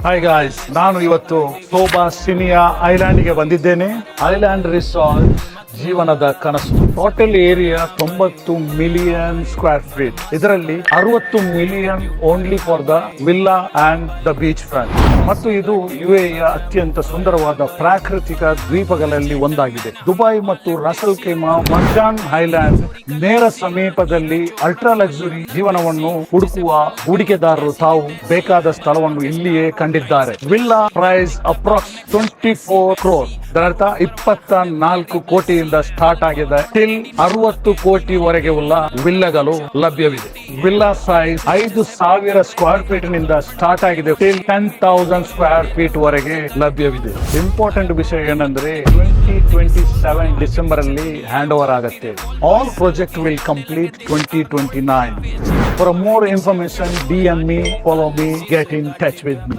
Hi guys, ನಾನು ಇವತ್ತು ಸೋಬಾ ಸಿನಿಯಾ ಐಲ್ಯಾಂಡ್ಗೆ ಬಂದಿದ್ದೇನೆ. ಐಲ್ಯಾಂಡ್ ರಿಸಾರ್ಟ್ ಜೀವನದ ಕನಸು. Total area 90 million square feet. ಇದರಲ್ಲಿ 60 million only for the villa and the beach front. ಮತ್ತು ಇದು ಯುಎಇಯ ಅತ್ಯಂತ ಸುಂದರವಾದ ಪ್ರಾಕೃತಿಕ ದ್ವೀಪಗಳಲ್ಲಿ ಒಂದಾಗಿದೆ. ದುಬೈ ಮತ್ತು ರಸಲ್ ಖೈಮಾ, ಮರ್ಜಾನ್ ಐಲ್ಯಾಂಡ್ ನೇರ ಸಮೀಪದಲ್ಲಿ ಅಲ್ಟ್ರಾ ಲಕ್ಸುರಿ ಜೀವನವನ್ನು ಹುಡುಕುವ ಹೂಡಿಕೆದಾರರು ತಾವು ಬೇಕಾದ ಸ್ಥಳವನ್ನು ಇಲ್ಲಿಯೇ ಕಂಡಿದ್ದಾರೆ. Villa price approx 24 crore. ಇದರರ್ಥ 24 ಕೋಟಿಯಿಂದ ಸ್ಟಾರ್ಟ್ ಆಗಿದೆ. ಟಿಲ್ 60 ಕೋಟಿವರೆಗೆ ಉಳ್ಳ ವಿಲ್ಲಗಳು ಲಭ್ಯವಿದೆ. ವಿಲ್ಲಾ ಸೈಜ್ 5,000 ಸ್ಕ್ವೇರ್ ಫೀಟ್ ನಿಂದ ಸ್ಟಾರ್ಟ್ ಆಗಿದೆ. ಟಿಲ್ 10,000 ಸ್ಕ್ವೇರ್ ಫೀಟ್ ವರೆಗೆ ಲಭ್ಯವಿದೆ. ಇಂಪಾರ್ಟೆಂಟ್ ವಿಷಯ ಏನಂದ್ರೆ 2027 ಡಿಸೆಂಬರ್ ಅಲ್ಲಿ ಹ್ಯಾಂಡ್ ಓವರ್ ಆಗುತ್ತೆ. All project will complete 2029. For more information, DM me, follow me, get in touch with me.